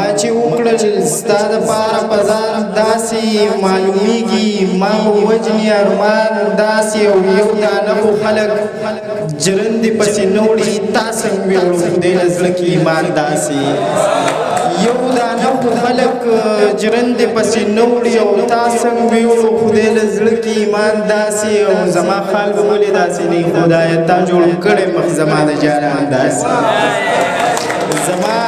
ما چې وکړل ستا دپاره په ځان داسې معلومیږي ما به وجني ارمان داسې او یو دانه خو خلک جرندې پسې نه وړي تا څنګه ویړو خدای له زړه کې ایمان داسې یو دانه خو خلک جرندې پسې نه وړي او تا څنګه ویړو خدای له زړه کې ایمان داسې او زما خال به ولې داسې نه خدایه تا جوړ کړی مخ زما د جانان داسې زما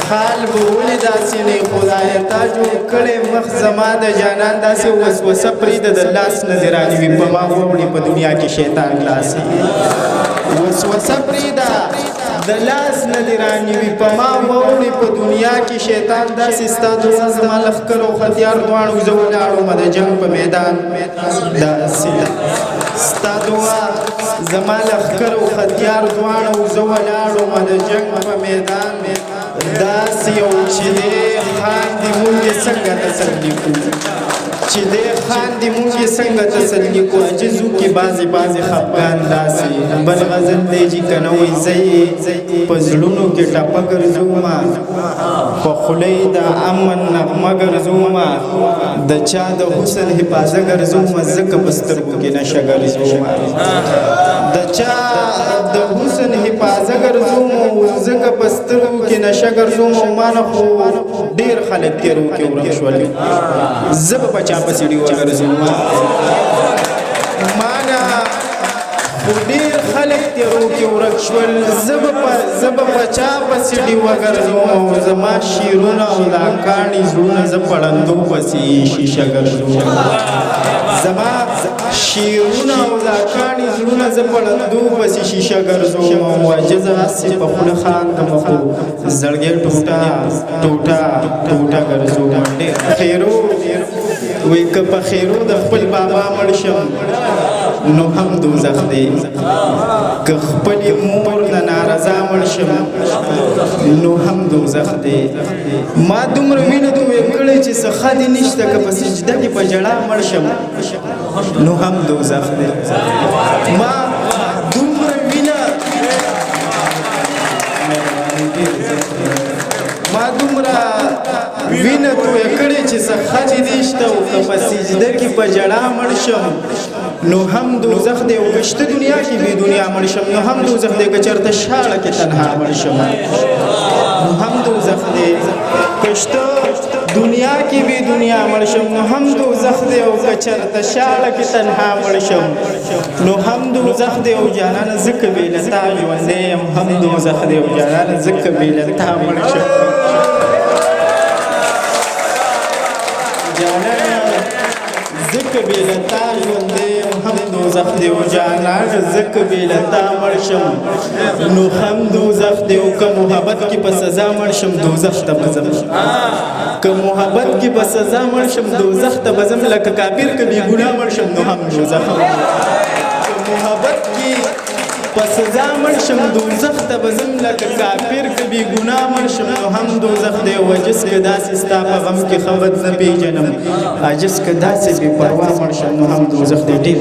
خال به ولې داسې نه خدایه تا جوړ کړی مخ زما د جانان داسې وسوسه پرېږده د لاس نه دې رانیوي په ما ووړي په دنیا کې شیطان لاسې وسوسه پرېږده د لاس نه دې رانیوي په ما ووړي په دنیا کې شیطان داسې ستا دعا زما لښکر او ختیار دواړو زه ولاړم د جنګ په میدان داسې ستا دعا زما لښکر او ختیار دواړو زه ولاړم د جنګ په میدان داسې یو چې دی خاندي مونږ یې څنګه تسلي کړو چې دی خاندي مونږ یې څنګه تسلي کړو عجزو کې بعضې خفګان داسې بل غزل دی چې که نه وایي زه یې په زړونو کې ټپه ګرځومه په خوله یې د امن نغمه ګرځومه د چا د حسن حفاظه ګرځومه ځکه په سترګو کې نشه ګرځومه د چا د حسن حفاظه ګرځومه ځکه په سترګو کې نشه ګرځومه او ما نه خو ډېر خلک تېرو کې ورک شول زه به په چا پسې ډېوه ګرځومه ما نه خو ډېر خلک تېرو کې ورک شول زه به په چا پسې ډېوه ګرځوم او زما شعرونه او دا کاڼي زړونه زه پړندو پسې شیشه ګرځوم زما شعرونه او دا کاڼي زړونه زه پړندو پسې شیشه ګرځوم او عجزه هسې په خوله خاندم خو زړګی ټوټه ګرځوم ډېر خیرو وایي که په خیرو د خپل بابا مړ شم نو هم دوزخ دی که خپلې مور نه نارضا مړ شم نو هم دوزخ دی ما دومره وینه تویې کړې چې څه ښه دې نشته که په سجده کې په ژړا مړ شم نو هم دوزخ دی ما دومره وینه تویې کړې چې څه ښه دې نشته او که په سجده کې په ژړا مړ شم نو هم دوزخ دی او که شته دنیا کې بې دنیا مړ شم نو هم دوزخ دی که چېرته شاړه کې تنها مړ شم نو هم دوزخ دی که شته دنیا کې بې دنیا مړ شم نو هم دوزخ دی او که چېرته شاړه کې تنها مړ شم نو هم دوزخ دی او جانانه ځکه بې له تا ژوندی یم هم دوزخ دی او جانانه ځکه بې له تا مړ شم ځکه بې له تا ژوندی یم هم دوزخ دی او جانانه ځکه بې له تا مړ شم نو هم دوزخ دی او که محبت کې په سزا مړ شم دوزخ ته به ځم که محبت کې په سزا مړ شم دوزخ ته به ځم لکه کافر که بې ګناه مړ شم نو هم دوزخ که محبت کې په سزا مړ شم دوزخ ته به ځم لکه کافر که بې ګناه مړ شم نو هم دوزخ دی او عجز که داسې ستا په غم کې ښه بد نه پېژنم عجز که داسې بې پروا مړ شم نو هم دوزخ دی ډېر